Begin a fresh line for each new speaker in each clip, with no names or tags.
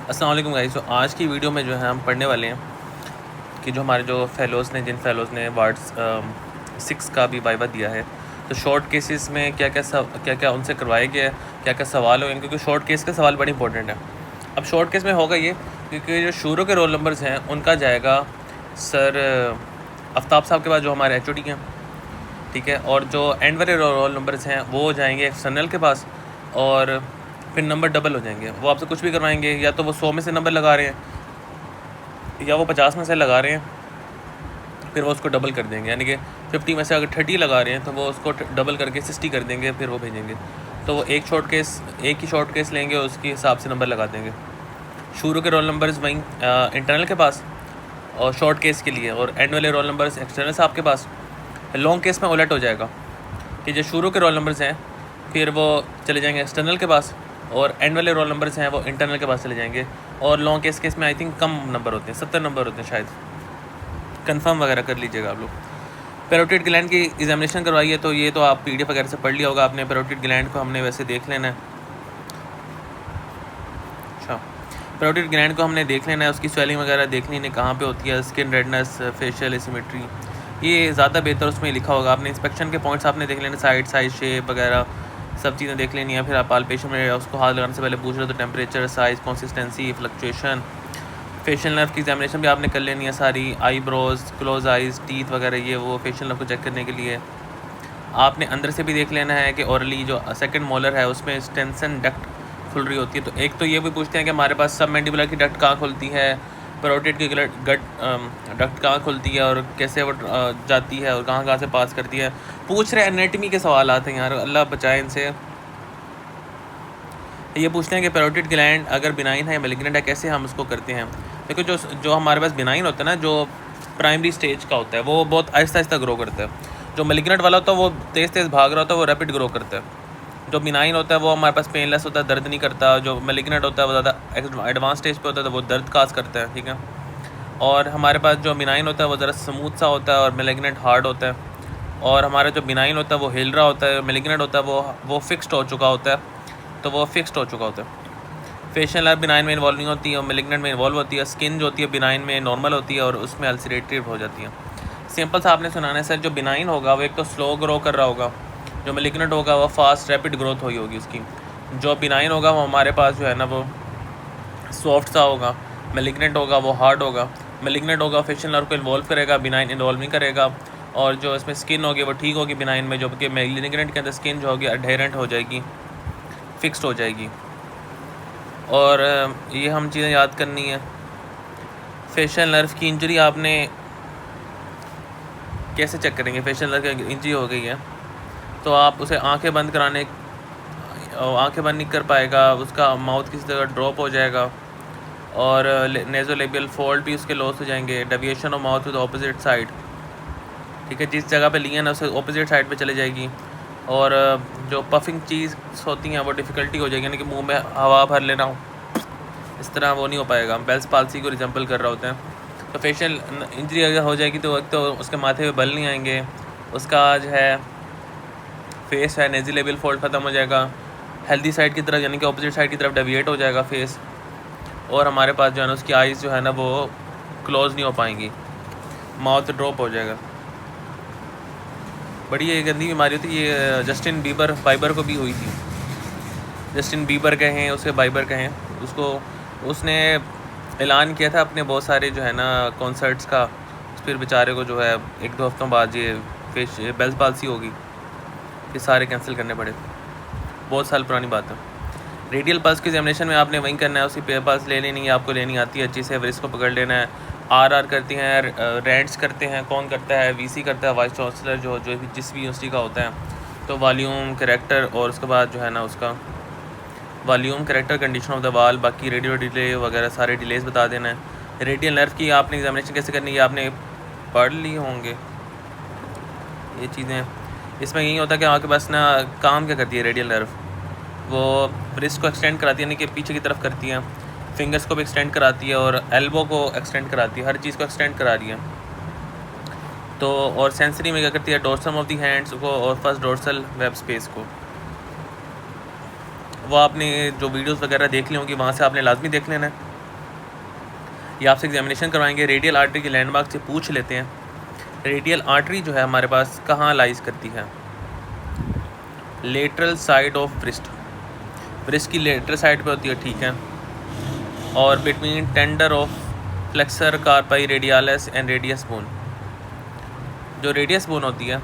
अस्सलाम वालेकुम गाइस। तो आज की वीडियो में जो है हम पढ़ने वाले हैं कि जो हमारे जो जिन फ़ेलोज़ ने वार्ड्स 6 का भी वाइवा दिया है, तो शॉर्ट केसेस में क्या क्या उनसे करवाया गया है, क्या क्या सवाल हुए हैं, क्योंकि शॉर्ट केस का सवाल बड़ी इंपॉर्टेंट है। अब शॉर्ट केस में होगा ये, क्योंकि जो शुरू के रोल नंबर्स हैं उनका जाएगा सर आफ्ताब साहब के पास, जो हमारे HOD हैं, ठीक है। और जो एंड वाले रोल नंबर्स हैं वो जाएंगे एक्सटर्नल के पास, और फिर नंबर डबल हो जाएंगे। वो आपसे कुछ भी करवाएंगे, या तो वो 100 में से नंबर लगा रहे हैं या वो 50 में से लगा रहे हैं, फिर वो उसको डबल कर देंगे। यानी कि 50 में से अगर 30 लगा रहे हैं तो वो उसको डबल करके 60 कर देंगे, फिर वो भेजेंगे। तो वो एक ही शॉर्ट केस लेंगे, उसके हिसाब से नंबर लगा देंगे। शुरू के रोल नंबर्स वहीं इंटरनल के पास और शॉर्ट केस के लिए, और एंड वाले रोल नंबर्स एक्सटर्नल साहब के पास। लॉन्ग केस में उलट हो जाएगा कि जो शुरू के रोल नंबर्स हैं फिर वो चले जाएंगे एक्सटर्नल के पास, और एंड वाले रोल नंबर्स हैं वो इंटरनल के पास चले जाएंगे। और लॉन्ग केस में आई थिंक कम नंबर होते हैं, 70 नंबर होते हैं शायद। कंफर्म वगैरह कर लीजिएगा आप लोग। पैरोटिड ग्लैंड की एग्जामिनेशन करवाई है, तो ये तो आप PDF वगैरह से पढ़ लिया होगा आपने। पैरोटिड ग्लैंड को हमने वैसे देख लेना है। अच्छा, पैरोटिड ग्लैंड को हमने देख लेना है, उसकी स्वेलिंग वगैरह देख लेनी है कहाँ पे होती है, स्किन रेडनेस, फेशियल एसिमेट्री, ये ज़्यादा बेहतर उसमें लिखा होगा। आपने इंस्पेक्शन के पॉइंट्स आपने देख लेना, साइज, शेप वगैरह सब चीज़ें देख लेनी है। फिर आप पाल्पेशन में उसको हाथ लगाने से पहले पूछ रहे हो तो temperature, size, consistency, fluctuation. Facial nerve की एग्जामिनेशन भी आपने कर लेनी है सारी, आईब्रोज, क्लोज आइज़, टीथ वगैरह, ये वो फेशियल नर्व को चेक करने के लिए। आपने अंदर से भी देख लेना है कि ओरली जो सेकंड मोलर है उसमें स्टेंसन डक्ट खुल रही होती है। तो एक तो ये भी पूछते हैं कि हमारे पास सब मैंडिबुलर की डक्ट कहाँ खुलती है, पैरोटिड की गट डक्ट कहाँ खुलती है और कैसे वो जाती है और कहाँ से पास करती है। पूछ रहे एनाटमी के सवाल आते हैं यार, अल्लाह बचाए इनसे। ये पूछते हैं कि पैरोटिड ग्लैंड अगर बिनाइन है, मैलिग्नेंट है, कैसे हम उसको करते हैं। देखो, जो हमारे पास बिनाइन होता है ना, जो प्राइमरी स्टेज का होता है, वो बहुत आहिस्ता आहिस्ता ग्रो करता है। जो मैलिग्नेंट वाला होता है वो तेज़ तेज़ भाग रहा होता है, वो रैपिड ग्रो करता है। जो बिनाइन होता है वो हमारे पास पेनलेस होता है, दर्द नहीं करता। जो मैलिग्नेंट होता है वो ज़्यादा एडवांस स्टेज पे होता है, तो वो दर्द काज करता है, ठीक है। और हमारे पास जो बिनाइन होता है वो ज़रा स्मूथ सा होता है और मैलिग्नेंट हार्ड होता है। और हमारा जो बिनाइन होता है वो हिल रहा होता है, मैलिग्नेंट होता है वो फिक्स्ड हो चुका होता है, तो वो फिक्स्ड हो चुका होता है। फेशियल नर्व बिनाइन में इन्वॉल्व नहीं होती है और मैलिग्नेंट में इन्वॉल्व होती है। स्किन जो होती है बिनाइन में नॉर्मल होती है और उसमें अल्सरेटिव हो जाती है। सिंपल सा आपने सुनाना है सर, जो बिनाइन होगा वो एक तो स्लो ग्रो कर रहा होगा, जो मैलिग्नेंट होगा वो फास्ट रैपिड ग्रोथ हुई होगी उसकी। जो बिनाइन होगा वो हमारे पास जो है ना वो सॉफ्ट सा होगा, मैलिग्नेंट होगा वो हार्ड होगा। मैलिग्नेंट होगा फेशियल नर्व को इन्वॉल्व करेगा, बिनाइन इन्वॉल्व नहीं करेगा। और जो इसमें स्किन होगी वो ठीक होगी बिनाइन में, जो कि मैलिग्नेंट के अंदर स्किन जो होगी अडेरेंट हो जाएगी, फिक्स्ड हो जाएगी। और ये हम चीज़ें याद करनी है। फेशियल नर्व की इंजरी आपने कैसे चेक करेंगे। फेशियल नर्व की इंजरी हो गई है तो आप उसे आंखें बंद नहीं कर पाएगा, उसका माउथ किसी जगह ड्रॉप हो जाएगा, और नेज़ोलेबियल फोल्ड भी उसके लॉस हो जाएंगे। Deviation of mouth with opposite side, ठीक है, जिस जगह पे लिए ना उसे ऑपोजिट साइड पे चले जाएगी। और जो पफिंग चीज़ होती हैं वो डिफ़िकल्टी हो जाएगी, यानी कि मुंह में हवा भर लेना हो, इस तरह वो नहीं हो पाएगा। बेल्स पाल्सी को रिजम्पल कर रहा होता है। तो फेशियल इंजरी अगर हो जाएगी तो एक तो उसके माथे पे बल नहीं आएंगे, उसका जो है फेस है नेज़ोलेबियल फोल्ड ख़त्म हो जाएगा, हेल्दी साइड की तरफ यानी कि ऑपोजिट साइड की तरफ डेविएट हो जाएगा फेस। और हमारे पास जो है ना उसकी आइज़ जो है ना वो क्लोज नहीं हो पाएंगी, माउथ ड्रॉप हो जाएगा। बड़ी ये गंदी बीमारी होती है। ये जस्टिन बाइबर को भी हुई थी। जस्टिन बीबर कहें उसे, बाइबर कहें उसको, उसने ऐलान किया था अपने बहुत सारे जो है ना कॉन्सर्ट्स का, फिर बेचारे को जो है 1-2 हफ्तों बाद ये बेल्स पाल्सी होगी, फिर सारे कैंसिल करने पड़े। बहुत साल पुरानी बात है। रेडियल पल्स की एग्जामिनेशन में आपने वहीं करना है, उसकी पेपर पल्स ले लेनी है, आपको लेनी आती है अच्छी से, फिर इसको पकड़ लेना है। आर करती हैं, रेंट्स करते हैं, कौन करता है, VC करता है, वाइस चांसलर जो जिस भी यूनिवर्सिटी का होता है। तो वॉल्यूम, कैरेक्टर, और उसके बाद जो है ना उसका volume, character, condition of the वाल, बाकी रेडियो डिले वगैरह सारे डिलेस बता देना है। रेडियल नर्व की आपने एग्जामिनेशन कैसे करनी है आपने पढ़ ली होंगे ये चीज़ें। इसमें यही होता है कि आपके पास ना काम क्या करती है रेडियल नर्व, वो रिस्ट को एक्सटेंड कराती है, यानी कि पीछे की तरफ करती है, फिंगर्स को भी एक्सटेंड कराती है और एल्बो को एक्सटेंड कराती है, हर चीज़ को एक्सटेंड करा रही है। तो और सेंसरी में क्या करती है, डोर्सम ऑफ दी हैंड्स को और फर्स्ट डोर्सल वेब स्पेस को। वो आपने जो वीडियोस वगैरह देख ली होंगी वहाँ से आपने लाजमी देख लेना है। ये आपसे एग्जामिनेशन करवाएंगे। रेडियल आर्टरी के लैंडमार्क से पूछ लेते हैं। रेडियल आर्टरी जो है हमारे पास कहाँ लाइज करती है? Lateral side of breast, breast की लेटरल साइड पे होती है, ठीक है। और between tender of flexor कार्पाई radialis and radius bone. जो रेडियस बोन होती है,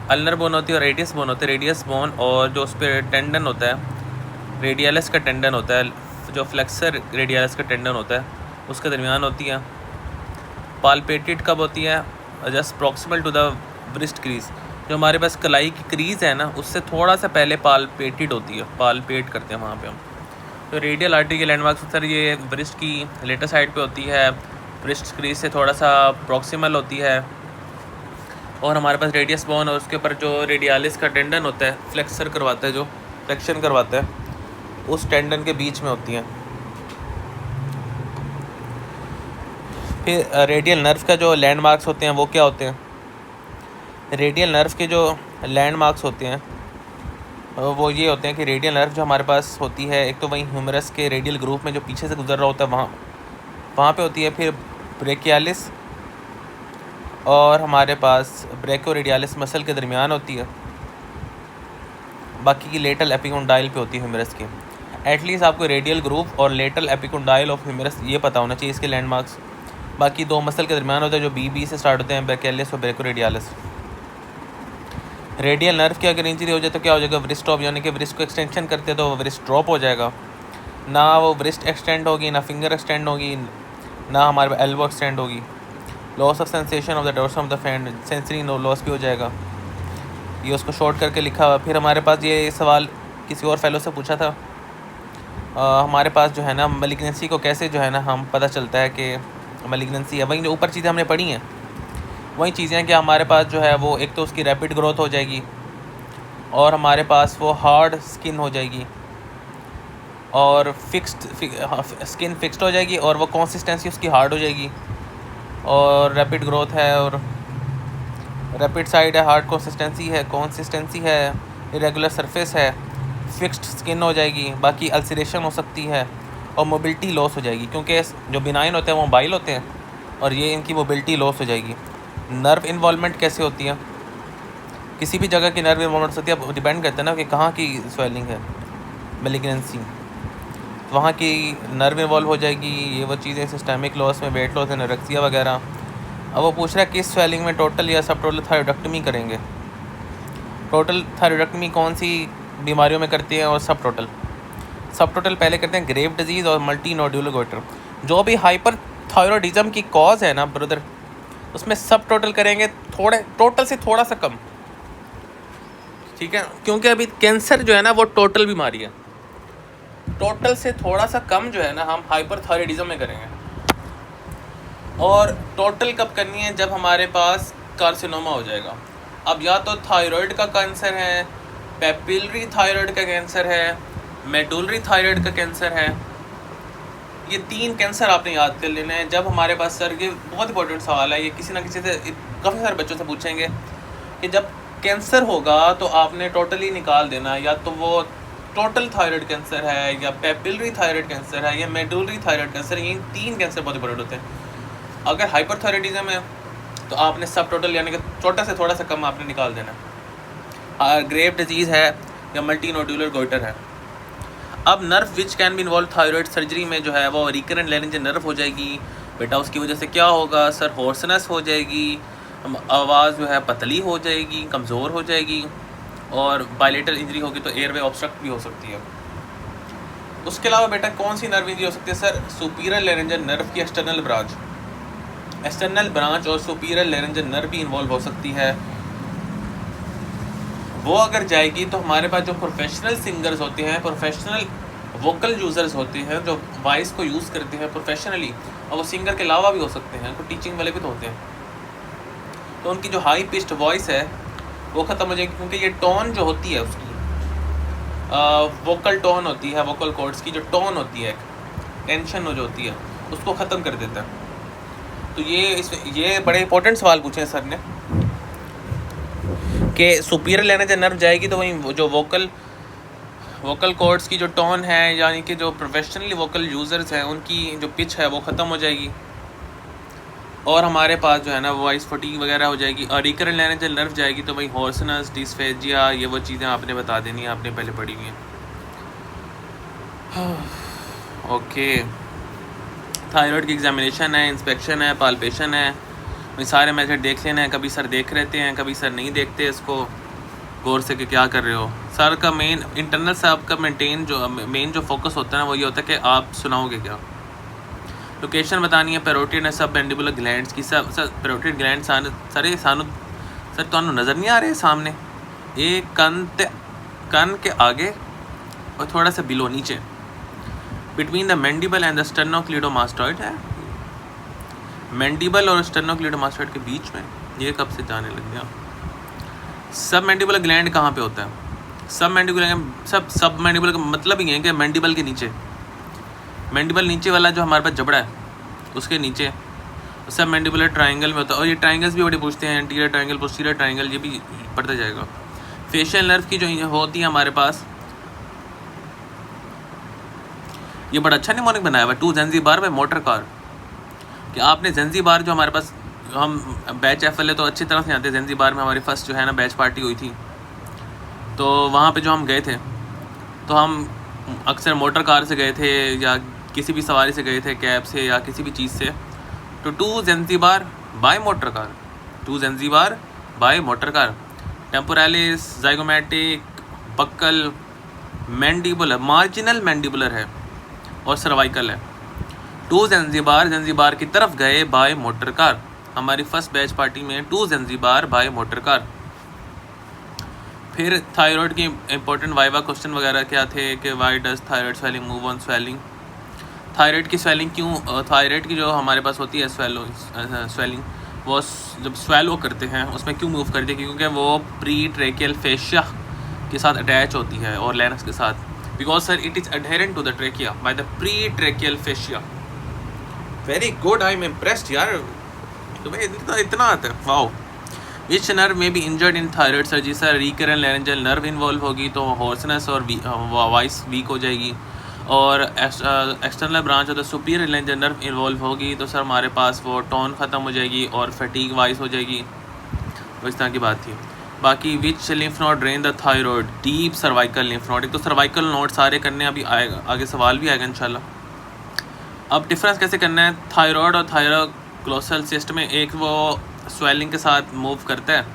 अल्नर बोन होती है और रेडियस बोन होती है। रेडियस बोन और जो उस पर टेंडन होता है, रेडियालिस का टेंडन होता है, जो फ्लेक्सर रेडियालिस का टेंडन होता है उसके दरमियान होती है। पालपेटेड कब होती है? Just proximal to the breast crease. जो हमारे पास कलाई की क्रीज है ना, उससे थोड़ा सा पहले पालपेटेड होती है, पालपेट करते हैं वहाँ पे हम। तो रेडियल आर्टरी के लैंडमार्क सर ये ब्रिस्ट की लेटर साइड पे होती है, ब्रिस्ट क्रीज से थोड़ा सा प्रॉक्सिमल होती है। और हमारे पास रेडियस बोन और उसके ऊपर जो रेडियालिस का टेंडन होता है, फ्लेक्सर करवाता है, जो फ्लेक्शन करवाता है, उस टेंडन के बीच में होती है। फिर रेडियल नर्व का जो लैंडमार्क्स होते हैं वो क्या होते हैं? रेडियल नर्व के जो लैंडमार्क्स होते हैं वो ये होते हैं कि रेडियल नर्व जो हमारे पास होती है, एक तो वहीं ह्यूमरस के रेडियल ग्रूव में जो पीछे से गुजर रहा होता है वहाँ पे होती है। फिर ब्रेकियालिस और हमारे पास ब्रेकोरेडियालिस मसल के दरमियान होती है। बाकी की लेटरल एपिकोंडाइल पे होती है ह्यूमरस की। एटलीस्ट आपको रेडियल ग्रूव और लेटरल एपिकोंडाइल ऑफ ह्यूमरस ये पता होना चाहिए इसके लैंडमार्क्स। बाकी दो मसल के दरमियान होते हैं जो बी से स्टार्ट होते हैं, ब्रेकियालिस और ब्रेकोरेडियालिस। रेडियल नर्व की अगर इंजरी हो जाए तो क्या हो जाएगा? व्रिस्ट ड्रॉप, यानी कि व्रिस्ट को एक्सटेंशन करते हैं तो व्रिस्ट ड्रॉप हो जाएगा। ना वो व्रिस्ट एक्सटेंड होगी, ना फिंगर एक्सटेंड होगी, ना हमारे एल्बो एक्सटेंड होगी। Loss of sensation of the dorsum of the hand, sensory loss भी हो जाएगा। ये उसको शॉर्ट करके लिखा हुआ। फिर हमारे पास ये सवाल किसी और फेलो से पूछा था, हमारे पास जो है ना मैलिग्नेंसी को कैसे जो है ना हम पता चलता है कि मैलिग्नेंसी है। वही जो ऊपर चीज़ें हमने पढ़ी हैं वही चीज़ें हैं कि हमारे पास जो है वो एक तो उसकी रैपिड ग्रोथ हो जाएगी और हमारे पास वो हार्ड स्किन हो जाएगी और स्किन फिक्स्ड हो जाएगी और वो कंसिस्टेंसी उसकी हार्ड हो जाएगी। और रैपिड ग्रोथ है और रैपिड साइड है, हार्ड कंसिस्टेंसी है, इरेगुलर सरफेस है, फिक्स्ड स्किन हो जाएगी। बाकी अल्सरेशन हो सकती है और मोबिलिटी लॉस हो जाएगी, क्योंकि जो बिनाइन होते हैं वो मोबाइल होते हैं और ये इनकी मोबिलिटी लॉस हो जाएगी। नर्व इन्वॉल्वमेंट कैसे होती है? किसी भी जगह की नर्व इन्वॉल्वमेंट होती है, अब डिपेंड करता है ना कि कहाँ की स्वेलिंग है, मैलिग्नेंसी, वहाँ की नर्व इन्वॉल्व हो जाएगी। ये वो चीज़ें सिस्टेमिक लॉस में, वेट लॉस, एनोरेक्सिया वगैरह। अब वो पूछ रहा है किस स्वेलिंग में टोटल या सब टोटल थायरॉइडेक्टमी करेंगे। टोटल थायरॉइडेक्टमी कौन सी बीमारियों में करती है और सब टोटल पहले करते हैं ग्रेव डिजीज़ और मल्टी नोड्यूलर गोइटर। जो भी हाइपर थायरॉइडिज्म की कॉज है ना ब्रदर, उसमें सब टोटल करेंगे, थोड़े टोटल से थोड़ा सा कम, ठीक है। क्योंकि अभी कैंसर जो है ना वो टोटल बीमारी है, टोटल से थोड़ा सा कम जो है ना हम हाइपर थायरॉइडिज्म में करेंगे। और टोटल कब करनी है? जब हमारे पास कार्सिनोमा हो जाएगा। अब या तो थायराइड का कैंसर है, पेपिलरी थायराइड का कैंसर है, मेडुलरी थायराइड का कैंसर है। ये 3 कैंसर आपने याद कर लेना है। जब हमारे पास सर ये बहुत इंपॉर्टेंट सवाल है, ये किसी ना किसी से काफ़ी सारे बच्चों से पूछेंगे कि जब कैंसर होगा तो आपने टोटली निकाल देना, या तो वो टोटल थायराइड कैंसर है या पेपिलरी थायराइड कैंसर है या मेडुलरी थायराइड कैंसर। ये 3 कैंसर बहुत इंपॉर्टेंट होते हैं। अगर हाइपरथायराइडिज्म है तो आपने सब टोटल यानी कि छोटा से थोड़ा सा कम आपने निकाल देना। ग्रेव डिजीज़ है या मल्टी नोड्यूलर गोइटर है। अब nerve which can be involve thyroid surgery में जो है वो रिकरेंट लेरिंजियल नर्व हो जाएगी। बेटा उसकी वजह से क्या होगा सर? होर्सनेस हो जाएगी, आवाज़ जो है पतली हो जाएगी, कमज़ोर हो जाएगी, और बायलेटरल इंजरी होगी तो एयरवे ऑब्स्ट्रक्ट भी हो सकती है। उसके अलावा बेटा कौन सी नर्व इंजरी हो सकती है सर? सुपीरियर लेरिंजियल नर्व की एक्सटर्नल ब्रांच और सुपीरियर लेरिंजियल नर्व भी इन्वॉल्व हो सकती है। वो अगर जाएगी तो हमारे पास जो प्रोफेशनल सिंगर्स होते हैं, प्रोफेशनल वोकल यूज़र्स होते हैं, जो वॉइस को यूज़ करते हैं प्रोफेशनली, और वो सिंगर के अलावा भी हो सकते हैं, उनको टीचिंग वाले भी तो होते हैं, तो उनकी जो हाई पिच्ड वॉइस है वो ख़त्म हो जाएगी, क्योंकि ये टोन जो होती है उसकी वोकल टोन होती है, वोकल कॉर्ड्स की जो टोन होती है, टेंशन जो होती है उसको ख़त्म कर देता है। तो ये बड़े इंपॉर्टेंट सवाल पूछे हैं सर ने कि सुपीरियर लेरिंजियल नर्व जाएगी तो वहीं जो वोकल वोकल कॉर्ड्स की जो टोन है, यानी कि जो प्रोफेशनली वोकल यूज़र्स हैं उनकी जो पिच है वो ख़त्म हो जाएगी, और हमारे पास जो है ना वॉइस फटीग वगैरह हो जाएगी, और रिकरेंट लैरिंजियल नर्व जाएगी। तो भाई हॉर्सनेस, डिस्फेजिया, ये वो चीज़ें आपने बता देनी है, आपने पहले पढ़ी हुई हैं। ओके, थायराइड की एग्जामिनेशन है, इंस्पेक्शन है, पाल्पेशन है, ये सारे मेथड देख लेना है। कभी सर देख रहते हैं, कभी सर नहीं देखते इसको गौर से कि क्या कर रहे हो। सर का मेन इंटरनल से आपका मेन जो फोकस होता है ना वो ये होता है कि आप सुनाओगे क्या। लोकेशन बतानी है पैरोटिड है, सब मैंडिबुलर ग्लैंड्स की। सब सर पैरोटिड ग्लैंड सारे सानू सर तुहानू नज़र नहीं आ रहे सामने, एक कन के आगे और थोड़ा सा बिलो नीचे, between the mandible and the sternocleidomastoid है। मैंडिबल और स्टर्नोक्लिडोमास्टॉइड के बीच में, ये कब से जाने लग गया। सब मैंडिबुलर ग्लैंड कहाँ पे होता है? सब मैंडिबुलर का मतलब ही है कि मैंडिबल के नीचे, मैंडिबल नीचे वाला जो हमारे पास जबड़ा है उसके नीचे सब मैंडिबुलर ट्रायंगल में होता है। और ये ट्रायंगल्स भी बड़े पूछते हैं, एंटीरियर ट्रायंगल, पोस्टीरियर ट्रायंगल, ये भी पढ़ता जाएगा। फेशियल नर्व की जो होती है हमारे पास, ये बड़ा अच्छा निमोनिक बनाया हुआ है, टू ज़ंज़ीबार में मोटर कार। कि आपने ज़ंज़ीबार जो हमारे पास, हम बैच FLA तो अच्छी तरह से जानते हैं। ज़ंज़ीबार में हमारी फर्स्ट जो है ना बैच पार्टी हुई थी, तो वहाँ पे जो हम गए थे तो हम अक्सर मोटर कार से गए थे या किसी भी सवारी से गए थे, कैब से या किसी भी चीज़ से। तो to Zanzibar by motor car, to Zanzibar by motor car, temporalis, zygomatic, buccal, mandibular, marginal mandibular है और सर्वाइकल है। टू ज़ंज़ीबार की तरफ गए बाय मोटर कार। हमारी फर्स्ट बैच पार्टी में to Zanzibar by motor car. फिर थायराइड की इंपॉर्टेंट वाइवा क्वेश्चन वगैरह क्या थे कि why does thyroid swelling move on swelling. Thyroid की स्वेलिंग क्यों, थायराइड की जो हमारे पास होती है स्वेलिंग, वो जब स्वेलो करते हैं उसमें क्यों मूव करती है? क्योंकि वो प्री ट्रेकियल फेशिया के साथ अटैच होती है और लैरिंक्स के साथ, because sir it is adherent to the trachea by the pre tracheal fascia. Very good, I am impressed यार, तुम्हें इतना आता है, wow. Which nerve may be injured in thyroid surgery? Sir recurrent laryngeal nerve involve होगी तो hoarseness और voice weak हो जाएगी, और external branch of the superior laryngeal nerve involve होगी तो सर हमारे पास वो टोन ख़त्म हो जाएगी और फटीग वॉइस हो जाएगी। तो इस तरह की बात थी। बाकी which lymph node drain the thyroid? Deep cervical lymph node. एक तो सर्वाइकल नोड सारे करने, अभी आएगा आगे सवाल भी आएगा इंशाल्लाह। अब डिफरेंस कैसे करना है थायराइड और थायरोग्लोसल सिस्ट में? एक वो स्वेलिंग के साथ मूव करता है,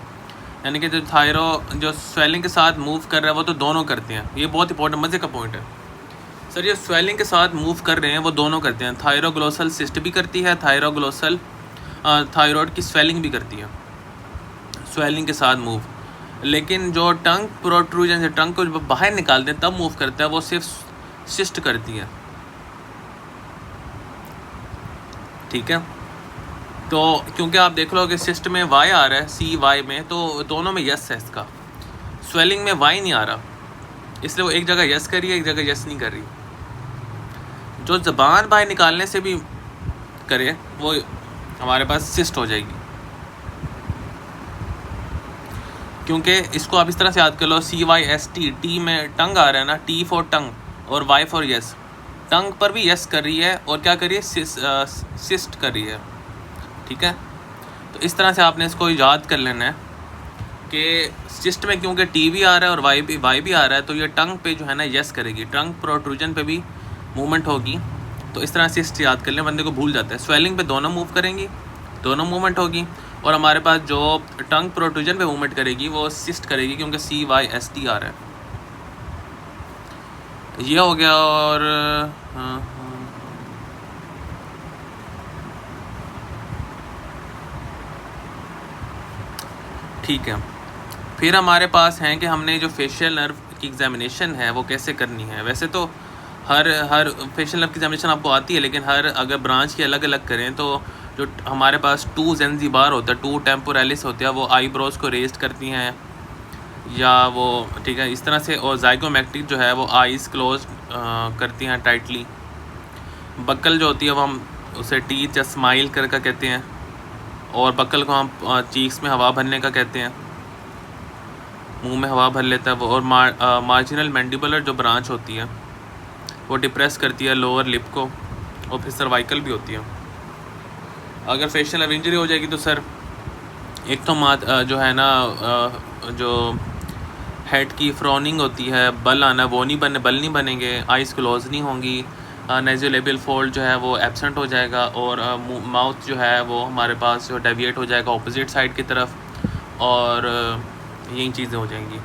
यानी कि जो स्वेलिंग के साथ मूव कर रहा है वो तो दोनों करते हैं। ये बहुत इंपॉर्टेंट मज़े का पॉइंट है सर, ये स्वेलिंग के साथ मूव कर रहे हैं वो दोनों करते हैं। थायरोग्लोसल सिस्ट भी करती है, थायरोग्लोसल थायराइड की स्वेलिंग भी करती है, स्वेलिंग के साथ मूव। लेकिन जो टंग प्रोट्रूजन से टंग को जब बाहर निकालते हैं तब मूव करता है, वो सिर्फ सिस्ट करती है। ठीक है, तो क्योंकि आप देख लो कि सिस्ट में वाई आ रहा है, CY में, तो दोनों में यस है इसका। स्वेलिंग में वाई नहीं आ रहा, इसलिए वो एक जगह यस कर रही है, एक जगह यस नहीं कर रही। जो ज़बान बाहर निकालने से भी करे वो हमारे पास सिस्ट हो जाएगी। क्योंकि इसको आप इस तरह से याद कर लो, CYST, टी में टंग आ रहा है ना, T फॉर टंग और Y फॉर यस। टंग पर भी यस कर रही है और क्या कर रही है, सिस्ट कर रही है। ठीक है, तो इस तरह से आपने इसको याद कर लेना है कि सिस्ट में क्योंकि T भी आ रहा है और Y भी आ रहा है, तो ये टंग पे जो है ना यस करेगी, टंग प्रोट्रूजन पे भी मूवमेंट होगी। तो इस तरह से सिस्ट याद कर लें, बंदे को भूल जाता है। स्वेलिंग पे दोनों मूव करेंगी, दोनों मूवमेंट होगी, और हमारे पास जो टंग प्रोट्रूजन पे मूवमेंट करेगी वो सिस्ट करेगी क्योंकि CYST आ रहा है। ये हो गया। और ठीक है, फिर हमारे पास हैं कि हमने जो फेशियल नर्व की एग्जामिनेशन है वो कैसे करनी है। वैसे तो हर फेशियल नर्व की एग्जामिनेशन आपको आती है, लेकिन अगर ब्रांच की अलग अलग करें तो जो हमारे पास टू ज़ंज़ीबार होता है, टू टेम्पोरालिस होते हैं, वो आईब्रोज को रेस्ट करती हैं या वो, ठीक है, इस तरह से। और ज़ाइगोमेटिक जो है वो आइज़ क्लोज करती हैं टाइटली। बक्कल जो होती है वो हम उसे टीथ या स्माइल कर कहते हैं, और बक्कल को हम चीक्स में हवा भरने का कहते हैं। मुंह में हवा भर लेता है वो। और मार्जिनल मैंडिबुलर जो ब्रांच होती है वो डिप्रेस करती है लोअर लिप को, और फिर सर्वाइकल भी होती है। अगर फेशियल नर्व इंजरी हो जाएगी तो सर एक तो जो है ना जो हेड की फ्रॉनिंग होती है, बल आना, वो नहीं बल नहीं बनेंगे, आइज़ क्लोज नहीं होंगी, नेज़ोलेबियल फोल्ड जो है वो एब्सेंट हो जाएगा, और माउथ जो है वो हमारे पास जो डेविएट हो जाएगा ऑपोजिट साइड की तरफ, और यही चीज़ें हो जाएंगी।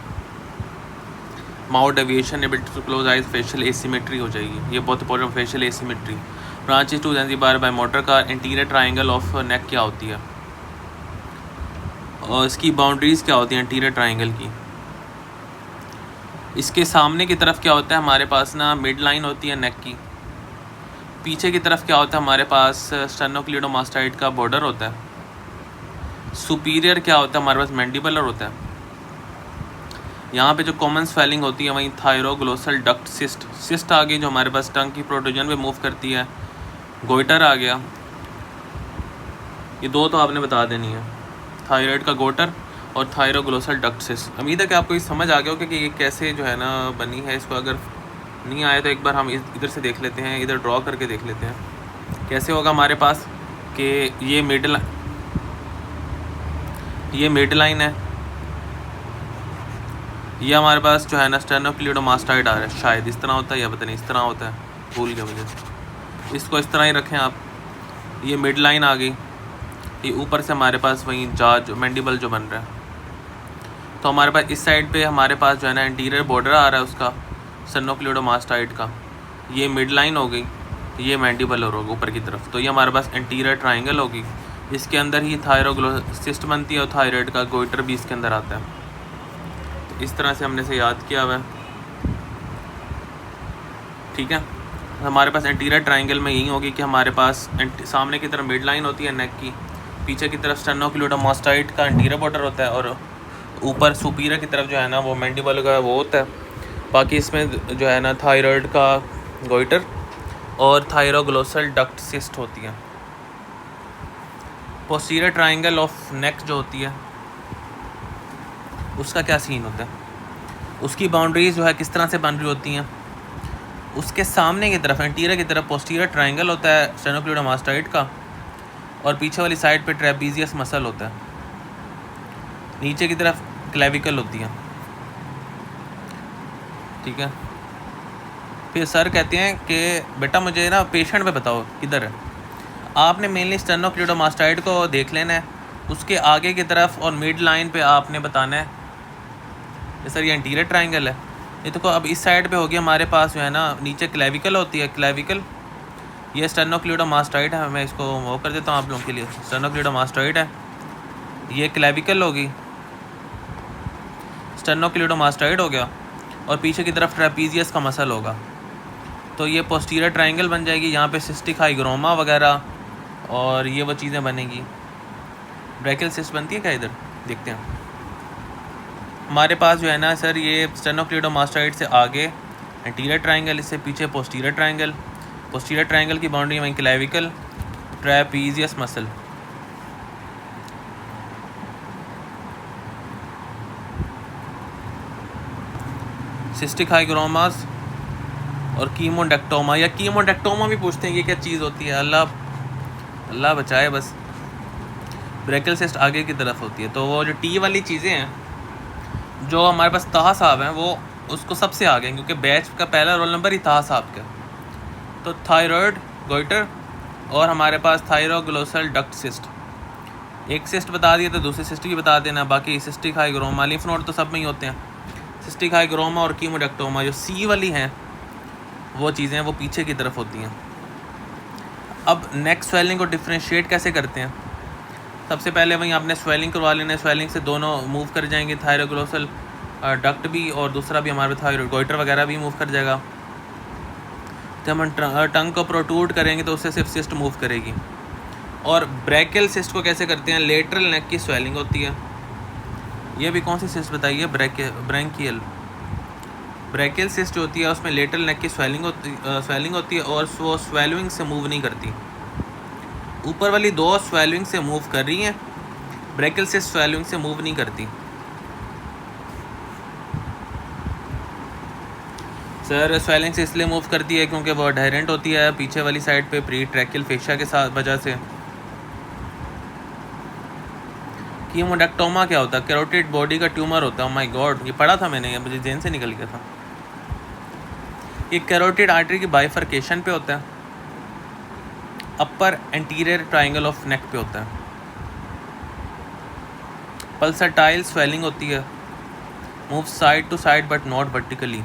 Mouth deviation, ability to close eyes, facial asymmetry हो जाएगी। ये बहुत important, facial asymmetry. Branches to Zanzibar by motor car. Interior triangle of neck क्या होती है और इसकी बाउंड्रीज़ क्या होती हैं इंटीरियर ट्राइंगल की। इसके सामने की तरफ क्या होता है हमारे पास ना, मिड लाइन होती है नेक की। पीछे की तरफ क्या होता है हमारे पास, स्टेनोक्लिडोमास्टाइड का बॉर्डर होता है। सुपीरियर क्या होता है हमारे पास, मैंडिबुलर होता है। यहाँ पे जो कॉमन स्वेलिंग होती है वहीं थायरोग्लोसल डक्ट सिस्ट, सिस्ट आ गई जो हमारे पास टंग की प्रोट्रूजन पे मूव करती है। गोइटर आ गया, ये दो तो आपने बता देनी है, थायराइड का गोइटर और थायरोग्लोसल डक्ट सिस्ट। उम्मीद है कि आपको ये समझ आ गया हो कि ये कैसे जो है ना बनी है। इसको अगर नहीं आया तो एक बार हम इधर से देख लेते हैं, इधर ड्रॉ करके देख लेते हैं कैसे होगा हमारे पास। कि ये मिड लाइन है, ये हमारे पास जो है ना स्टेनोक्लिडोमास्टाइड आ रहा है, शायद इस तरह होता है या पता नहीं इस तरह होता है, भूल गया मुझे। इसको इस तरह ही रखें आप। ये मिड लाइन आ गई, ये ऊपर से हमारे पास वहीं जो मैंडिबल जो बन रहा है। तो हमारे पास इस साइड पे हमारे पास जो है ना इंटीरियर बॉर्डर आ रहा है उसका स्टेनोक्लिडोमास्टाइड का। ये मिड लाइन हो गई, ये मैंडिबल होगा ऊपर की तरफ। तो ये हमारे पास इंटीरियर ट्राइंगल होगी। इसके अंदर ही थायरोग्लोसिस्ट बनती है और थायराइड का गोइटर भी इसके अंदर आता है। तो इस तरह से हमने इसे याद किया हुआ है, ठीक है। हमारे पास इंटीरियर ट्राइंगल में यही होगी कि हमारे पास सामने की तरफ मिड लाइन होती है नेक की, पीछे की तरफ स्टेनोक्लिडोमास्टाइड का इंटीरियर बॉर्डर होता है, और ऊपर सुपीरियर की तरफ जो है ना वो मैंडिबल का वो होता है। बाकी इसमें जो है ना थायराइड का गोइटर और थायरोग्लोसल डक्ट सिस्ट होती है। पोस्टीरियर ट्राइंगल ऑफ नेक जो होती है उसका क्या सीन होता है, उसकी बाउंड्रीज जो है किस तरह से बन रही होती हैं। उसके सामने की तरफ इंटीरियर की तरफ पोस्टीरियर ट्राइंगल होता है स्टेनोक्लिडोमास्टाइड का, और पीछे वाली साइड पे ट्रेपीजियस मसल होता है। नीचे की तरफ क्लेविकल होती है, ठीक है। फिर सर कहते हैं कि बेटा मुझे ना पेशेंट पे बताओ किधर है। आपने मेनली स्टेनोक्लिडोमास्टाइड को देख लेना है, उसके आगे की तरफ और मिड लाइन पे आपने बताना है कि सर ये इंटीरियर ट्राइंगल है। ये देखो अब इस साइड पे होगी हमारे पास जो है ना नीचे क्लेविकल होती है, क्लेविकल ये स्टेनोक्लिडोमास्टाइड है। मैं इसको वो कर देता हूँ आप लोगों के लिए, स्टेनोक्लिडोमास्टाइड है, ये क्लेविकल होगी, स्टेनोक्लिडोमास्टाइड हो गया, और पीछे की तरफ ट्रेपीजियस का मसल होगा। तो ये पोस्टीरियर ट्राइंगल बन जाएगी। यहाँ पे सिस्टिक हाइग्रोमा वगैरह और ये वो चीज़ें बनेंगी। ब्रैकियल सिस्ट बनती है क्या, इधर देखते हैं। हमारे पास जो है ना सर ये स्टेनोक्लिडोमास्टाइड से आगे इंटीरियर ट्राइंगल, इससे पीछे पोस्टीरियर ट्राइंगल। पोस्टीरियर ट्राइंगल की बाउंड्री वहीं क्लेविकल, ट्रेपीजियस मसल। सिस्टिक हाइग्रोमास और कीमोडेक्टोमा, या कीमोडेक्टोमा भी पूछते हैं, ये क्या चीज़ होती है, अल्लाह बचाए बस। ब्रैकियल सिस्ट आगे की तरफ होती है। तो वो जो टी वाली चीज़ें हैं जो हमारे पास ताहा साहब हैं वो उसको सबसे आगे, क्योंकि बैच का पहला रोल नंबर ही ताहा साहब का। तो थायराइड गोइटर और हमारे पास थायरोग्लोसल डक्ट सिस्ट, एक सिस्ट बता दिए तो दूसरी सिस्ट की बता देना। बाकी सिस्टिक हाइग्रोमा, लिम्फ नोड तो सब में ही होते हैं। सिस्टिक हाइग्रोमा और कीमोडेक्टोमा जो सी वाली हैं वो चीज़ें वो पीछे की तरफ होती हैं। अब नेक स्वेलिंग को डिफ्रेंशिएट कैसे करते हैं, सबसे पहले वहीं आपने स्वेलिंग करवा लेना है। स्वेलिंग से दोनों मूव कर जाएंगे, थायरोग्लोसल डक्ट भी और दूसरा भी हमारे थायराइड गोइटर वगैरह भी मूव कर जाएगा। जब हम टंग को प्रोट्रूड करेंगे तो उससे सिर्फ सिस्ट मूव करेगी। और ब्रैकियल सिस्ट को कैसे करते हैं, लेटरल नेक की स्वेलिंग होती है। ये भी कौन सी सिस्ट बताइए, ब्रैंकियल। ब्रैकियल सिस्ट जो होती है उसमें लेटरल नेक की स्वेलिंग होती है और वो स्वेलिंग से मूव नहीं करती। ऊपर वाली दो स्वेलिंग से मूव कर रही हैं, ब्रैकियल सिस्ट स्वेलिंग से मूव नहीं करती। सर स्वेलिंग से इसलिए मूव करती है क्योंकि वो अडहेरेंट होती है पीछे वाली साइड पे प्री ट्रैकियल फेशिया के साथ वजह से। कीमोडेक्टोमा क्या होता है? कैरोटिड बॉडी का ट्यूमर होता है। माय गॉड, ये पढ़ा था मैंने, ये मुझे जेन से निकल गया था। ये कैरोटिड आर्टरी की बाइफर्केशन पे होता है, upper anterior triangle of neck पे होता है। पल्सटाइल स्वेलिंग होती है, move side to side but not vertically.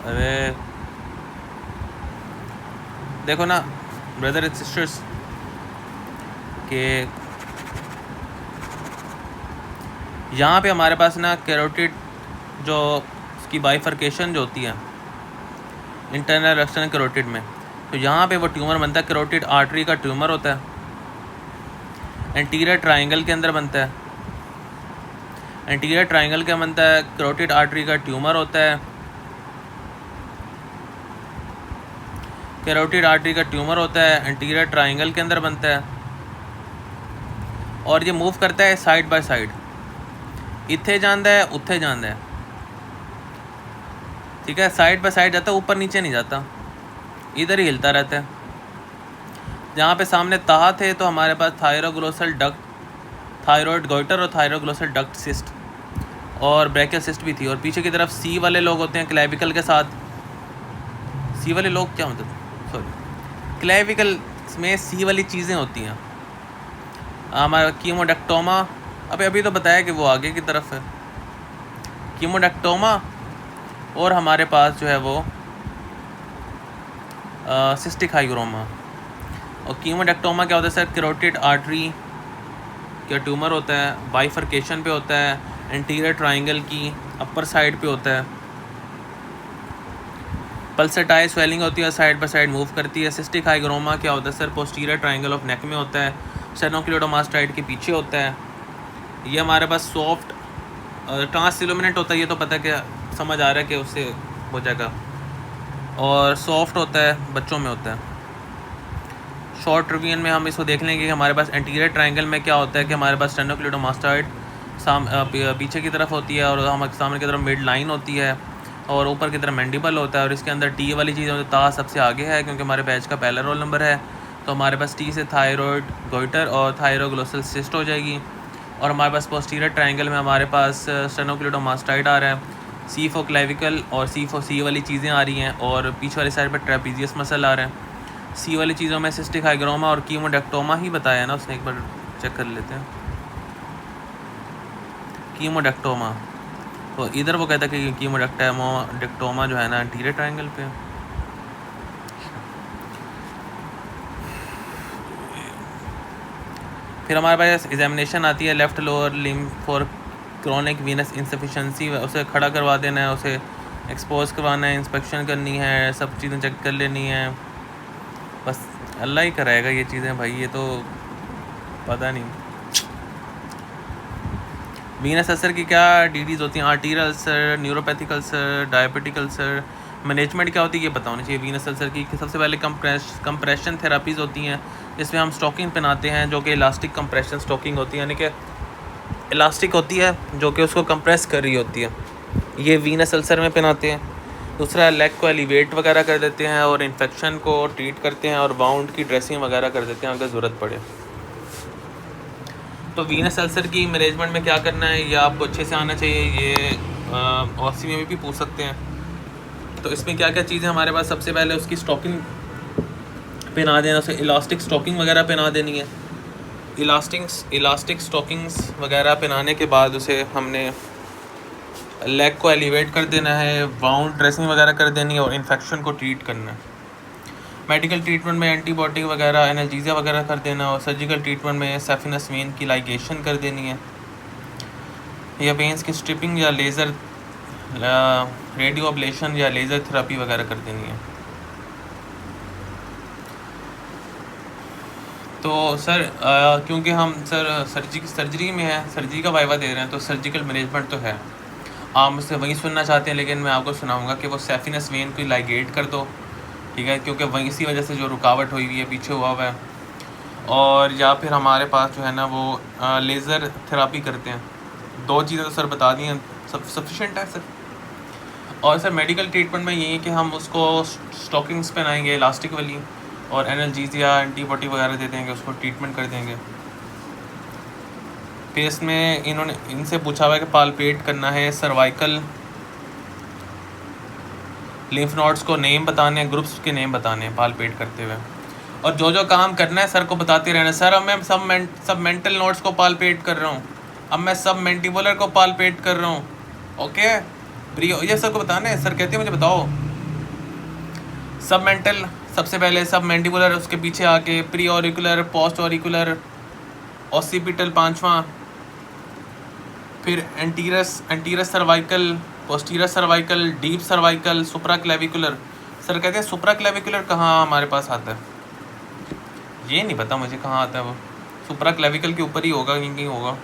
अरे देखो ना ब्रदर एंड सिस्टर्स के यहाँ पे हमारे पास ना कैरोटिड जो उसकी बाइफर्केशन जो होती है इंटरनल एक्सटर्नल कैरोटिड में, तो यहाँ पे वो ट्यूमर बनता है। कैरोटिड आर्टरी का ट्यूमर होता है, एंटीरियर ट्राइंगल के अंदर बनता है। एंटीरियर ट्राइंगल क्या बनता है? कैरोटिड आर्टरी का ट्यूमर होता है। कैरोटिड आर्टरी का ट्यूमर होता है, एंटीरियर ट्राइंगल के अंदर बनता है और ये मूव करता है साइड बाय साइड, इत्थे जाता है उत्थे जाता है, ठीक है, साइड बाय साइड जाता है, ऊपर नीचे नहीं जाता, इधर ही हिलता रहता है। जहाँ पे सामने ताहा थे तो हमारे पास थायरोग्लोसल डक्ट, थायरॉयड गोइटर और थायरोग्लोसल डक्ट सिस्ट और ब्रैकियल सिस्ट भी थी। और पीछे की तरफ सी वाले लोग होते हैं क्लेविकल के साथ। सी वाले लोग क्या मतलब, सॉरी, क्लेविकल में सी वाली चीज़ें होती हैं। हमारा कीमोडेक्टोमा, अभी तो बताया कि वो आगे की तरफ है। कीमोडेक्टोमा और हमारे पास जो है वो सिस्टिक हाइग्रोमा। और कीमोडेक्टोमा क्या होता है सर? कैरोटिड आर्टरी का ट्यूमर होता है, बाइफर्केशन पे होता है, एंटीरियर ट्राइंगल की अपर साइड पे होता है। पल्सटाइल स्वेलिंग होती है, साइड बाय साइड मूव करती है। सिस्टिक हाइग्रोमा क्या होता है सर? पोस्टीरियर ट्राइंगल ऑफ नेक में होता है, स्टेनोक्लीडोमास्टाइड के पीछे होता है। ये हमारे पास सॉफ्ट ट्रांसइल्यूमिनेट होता है, ये तो पता है कि समझ आ रहा है कि उससे हो जाएगा। और सॉफ्ट होता है, बच्चों में होता है। शॉर्ट रिवीजन में हम इसको देख लेंगे कि हमारे पास एंटीरियर ट्राइंगल में क्या होता है कि हमारे पास स्टेनोक्लीडोमास्टाइड पीछे की तरफ होती है और हम सामने की तरफ मिड लाइन होती है और ऊपर की तरफ मैंडिबल होता है। और इसके अंदर टी वाली चीज़ होती है, ता सबसे आगे है क्योंकि हमारे बैच का पहला रोल नंबर है। तो हमारे पास टी से थायरॉयड गोइटर और थायरोग्लोसल सिस्ट हो जाएगी। और हमारे पास पोस्टीरियर ट्राइंगल में हमारे पास स्टेनोक्लीडोमास्टाइड आ रहा है, सी फॉर क्लेविकल और सी फॉर सी वाली चीज़ें आ रही हैं और पीछे वाली साइड पर ट्रेपीजियस मसल आ रहा है। सी वाली चीज़ों में सिस्टिक हाइग्रोमा और कीमोडेक्टोमा ही बताया ना उसने, एक बार चेक कर लेते हैं। कीमोडेक्टोमा, तो इधर वो कहता है कि कीमोडेक्टोमा जो है ना एंटीरियर ट्राइंगल पे। फिर हमारे पास एग्जामिनेशन आती है left lower limb for chronic Venus insufficiency. उसे खड़ा करवा देना है, उसे एक्सपोज करवाना है, इंस्पेक्शन करनी है, सब चीज़ें चेक कर लेनी है। बस अल्लाह ही कराएगा ये चीज़ें भाई, ये तो पता नहीं। वीनस अल्सर की क्या डीडीज़ होती हैं? Arterial ulcer, neuropathic ulcer, diabetic ulcer. Management क्या होती है ये पता होनी चाहिए। वीनस अल्सर की सबसे पहले कंप्रेशन थेरापीज़ होती हैं जिसमें हम स्टॉकिंग पहनाते हैं जो कि इलास्टिक कंप्रेशन स्टॉकिंग होती है, यानी कि इलास्टिक होती है जो कि उसको कंप्रेस कर रही होती है। ये वीनस अल्सर में पहनाते हैं। दूसरा, लेग को एलिवेट वगैरह कर देते हैं और इन्फेक्शन को ट्रीट करते हैं और वाउंड की ड्रेसिंग वगैरह कर देते हैं अगर ज़रूरत पड़े। तो वीनस अल्सर की मैनेजमेंट में क्या करना है ये आपको अच्छे से आना चाहिए। ये ऑसी में भी पूछ सकते हैं। तो इसमें क्या क्या चीज़ें हमारे पास, सबसे पहले उसकी स्टॉकिंग पहना देना, उसे इलास्टिक स्टॉकिंग वगैरह पहना देनी है। इलास्टिक स्टॉकिंग्स वगैरह पहनाने के बाद उसे हमने लेग को एलिवेट कर देना है, वाउंड ड्रेसिंग वगैरह कर देनी है और इन्फेक्शन को ट्रीट करना है। मेडिकल ट्रीटमेंट में एंटीबायोटिक वगैरह, एनाल्जेसिया वगैरह कर देना और सर्जिकल ट्रीटमेंट में सैफिनस वेन की लाइगेशन कर देनी है या वेंस की स्ट्रिपिंग या लेज़र रेडियो अब्लेशन या लेज़र थेरेपी वगैरह कर देनी है। तो सर क्योंकि हम सर सर्जरी में है, सर्जरी का वाइवा दे रहे हैं, तो सर्जिकल मैनेजमेंट तो है, आप मुझसे वही सुनना चाहते हैं, लेकिन मैं आपको सुनाऊंगा कि वो सैफिनस वेन को लाइगेट कर दो, ठीक है, क्योंकि वही इसी वजह से जो रुकावट हुई हुई है, पीछे हुआ हुआ है। और या फिर हमारे पास जो है ना वो लेज़र थेरापी करते हैं। 2 चीज़ें तो सर बता दी हैं, सब सफिशेंट है सर। और सर मेडिकल ट्रीटमेंट में यही है कि हम उसको स्टॉकिंग्स पहनाएंगे इलास्टिक वाली, और एनाल्जेसिया एंटीबायोटिक वगैरह दे देंगे, उसको ट्रीटमेंट कर देंगे। फिर इसमें इन्होंने इनसे पूछा हुआ है कि पालपेट करना है सर्वाइकल लिम्फ नोड्स को नेम बताने हैं, ग्रुप्स के नेम बताने हैं पालपेट करते हुए, और जो जो काम करना है सर को बताते रहना। सर अब मैं सब मेंटल नोड्स को पालपेट कर रहा हूँ, अब मैं सब मेंटिबुलर को पालपेट कर रहा हूँ, ओके प्रियो ये सर को बताना है। सर कहते हैं मुझे बताओ सब मेंटल सबसे पहले, सब मेंटिबुलर उसके पीछे आके pre auricular, post auricular, occipital पांचवा, फिर anterior cervical, posterior cervical, deep cervical, supra clavicular. Sir कहते हैं सुप्रा क्लेविकुलर कहाँ हमारे पास आता है, ये नहीं पता मुझे कहाँ आता है वो, सुप्रा क्लेविकल के ऊपर ही होगा, कहीं होगा।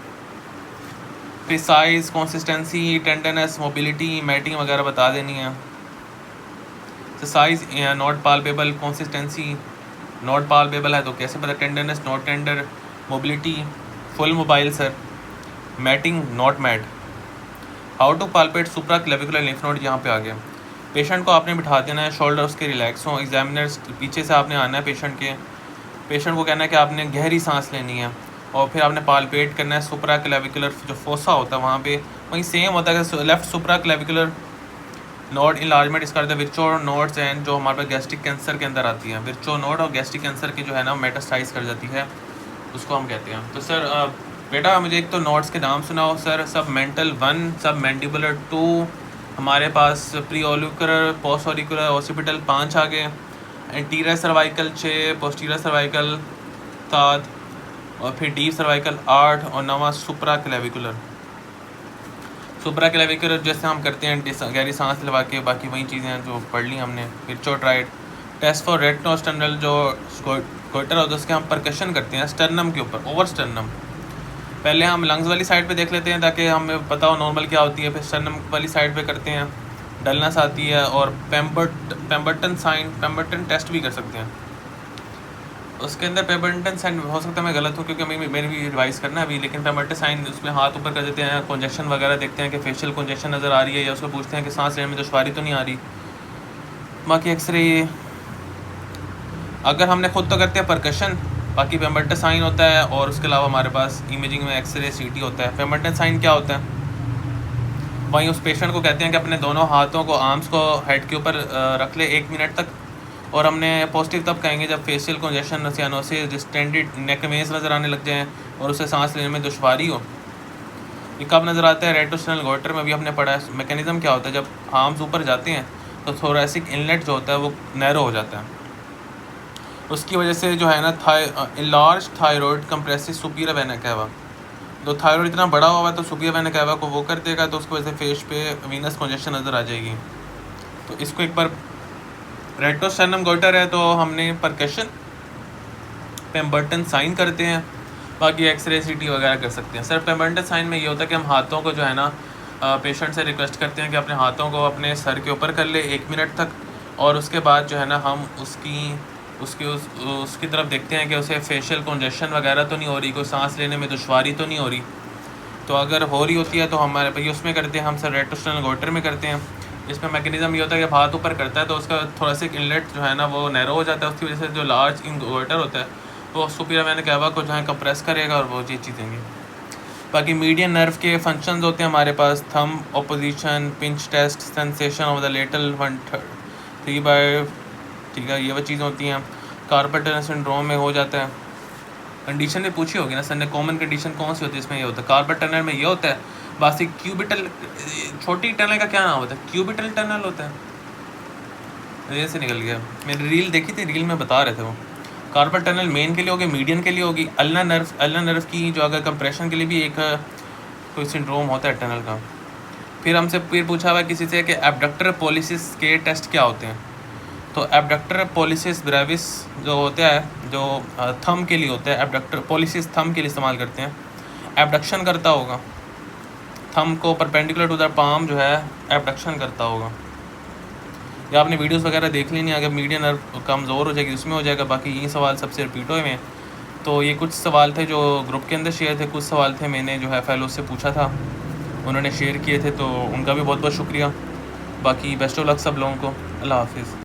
फिर size, consistency, tenderness, mobility, matting वगैरह बता देनी है। तो size not palpable, consistency not palpable है तो कैसे पता, tenderness not tender, mobility full mobile sir, matting not mat. How to palpate supraclavicular lymph node, यहाँ पे आ गया। पेशेंट को आपने बिठा देना है, शोल्डर उसके रिलैक्स हों, एग्जामिनर पीछे से आपने आना है पेशेंट को कहना है कि आपने गहरी सांस लेनी है, और फिर आपने पालपेट करना है सुप्रा क्लेविकुलर जो फोसा होता है वहाँ पे, वहीं सेम होता है कि लेफ्ट सुप्रा क्लेविकुलर नोड इनलार्जमेंट इसका विर्चो नोड्स एंड जो हमारे पास गैस्ट्रिक कैंसर के अंदर आती है, विर्चो नोड और गैस्ट्रिक कैंसर की जो है ना मेटास्टाइज कर जाती है, उसको हम कहते हैं। तो सर बेटा मुझे एक तो नोड्स के नाम सुनाओ सर। सब मेंटल 1, सब मैंडिबुलर 2, हमारे पास प्री ऑलिकुलर, पोस्ट ऑलिकुलर, ऑसिपिटल 5 आ गए, एंटीरियर सर्वाइकल 6, पोस्टीरियर सर्वाइकल 7, और फिर डीप सर्वाइकल 8, और नवा सुप्रा क्लेविकुलर। सुप्रा क्लेविकुलर जैसे हम करते हैं गहरी सांस लगा के, बाकी वही चीज़ें जो पढ़ ली हमने। विर्चोट्राइड टेस्ट फॉर रेटिनोस्टर्नल जो गोइटर होता है उसके हम परकशन करते हैं स्टर्नम के ऊपर, ओवर स्टर्नम। पहले हम लंग्स वाली साइड पे देख लेते हैं ताकि हमें पता हो नॉर्मल क्या होती है, फिर स्टर्नम वाली साइड पे करते हैं, डलनेस आती है, और पेम्बर्टन टेस्ट भी कर सकते हैं। उसके अंदर पेम्बर्टन साइन हो सकता है मैं गलत हूँ क्योंकि मैंने भी रिवाइज़ करना है अभी, लेकिन पेम्बर्टन साइन उसमें हाथ ऊपर कर देते हैं, कंजेक्शन वगैरह देखते हैं कि फेशियल कंजेक्शन नज़र आ रही है, या उसको पूछते हैं कि सांस लेने में दुश्वारी तो नहीं आ रही। बाकी एक्सरे अगर हमने खुद तो करते हैं परकशन, बाकी पेम्बर्टन साइन होता है, और उसके अलावा हमारे पास इमेजिंग में एक्सरे सीटी होता है। पेम्बर्टन साइन क्या होता है, वहीं उस पेशेंट को कहते हैं कि अपने दोनों हाथों को, आर्म्स को हेड के ऊपर रख ले 1 मिनट तक, और हमने पॉजिटिव तब कहेंगे जब फेशियल कंजेशन, सियानोसिस, डिस्टेंडेड नेक मेज नज़र आने लग जाएँ और उसे सांस लेने में दुश्वारी हो। ये कब नज़र आता है, रेट्रोस्टर्नल गोइटर में भी हमने पढ़ा है। मैकेनिज़्म क्या होता है, जब आर्म्स ऊपर जाते हैं तो थोरैसिक इनलेट जो होता है वो नैरो हो जाता है, उसकी वजह से जो है ना large thyroid compressive superior vena cava, तो थायराइड इतना बड़ा हुआ है तो सुपीरियर वेना कैवा को वो कर देगा, तो उसकी वजह से फेस पे वीनस कंजेशन नज़र आ जाएगी। तो इसको एक बार रेट्रोस्टर्नम गोइटर है तो हमने परकशन पेम्बर्टन साइन करते हैं, बाकी एक्सरे सीटी वगैरह कर सकते हैं। सर पेम्बर्टन साइन में ये होता है कि हम हाथों को जो है ना पेशेंट से रिक्वेस्ट करते हैं कि अपने हाथों को अपने सर के ऊपर कर ले 1 मिनट तक, और उसके बाद जो है ना हम उसकी तरफ देखते हैं कि उसे फेशियल कंजेशन वगैरह तो नहीं हो रही, कोई सांस लेने में दुश्वारी तो नहीं हो रही। तो अगर हो रही होती है तो हमारे भाई उसमें करते हैं हम सर रेट्रोस्टर्नल गोइटर में करते हैं। इसमें मैकेनिज़्म ये होता है कि हाथ ऊपर करता है तो उसका थोड़ा सा इनलेट जो है ना वो नैरो हो जाता है, उसकी वजह से जो लार्ज गोइटर होता है वो सुपीरियर वेना कैवा को जो है कंप्रेस करेगा और वो चीज़ देंगे। बाकी मीडियन नर्व के फंक्शंस होते हैं हमारे पास, thumb opposition, pinch test, sensation of the lateral 1/3, ठीक है, ये वो चीज़ें होती हैं। कार्पल टनल सिंड्रोम में हो जाता है, कंडीशन भी पूछी होगी ना सर ने, कॉमन कंडीशन कौन सी होती है इसमें, ये होता है कार्पल टनल में ये होता है, बाकी क्यूबिटल छोटी टनल का क्या नाम होता है, क्यूबिटल टनल होता है, ये से निकल गया। मैंने रील देखी थी, रील में बता रहे थे वो। कार्पल टनल मेन के लिए होगी, मीडियन के लिए होगी, अल्ना नर्व की जो अगर कंप्रेशन के लिए भी एक कोई सिंड्रोम होता है टनल का। फिर हमसे फिर पूछा हुआ किसी से कि एब्डक्टर पॉलिसिस के टेस्ट क्या होते हैं, तो एब्डक्टर पॉलिसिस ब्रेविस जो होता है जो थंब के लिए होता है, एब्डक्टर पॉलिसिस थंब के लिए इस्तेमाल करते हैं, एब्डक्शन करता होगा, थंब को परपेंडिकुलर टू द पाम जो है एब्डक्शन करता होगा। या आपने वीडियोस वगैरह देख ली नहीं, अगर मीडियन नर्व कमज़ोर हो जाएगी उसमें हो जाएगा। बाकी यही सवाल सबसे रिपीट हुए हैं। तो ये कुछ सवाल थे जो ग्रुप के अंदर शेयर थे, कुछ सवाल थे मैंने जो है फेलो से पूछा था, उन्होंने शेयर किए थे, तो उनका भी बहुत बहुत शुक्रिया। बाकी बेस्ट ऑफ लक सब लोगों को। अल्लाह हाफिज़।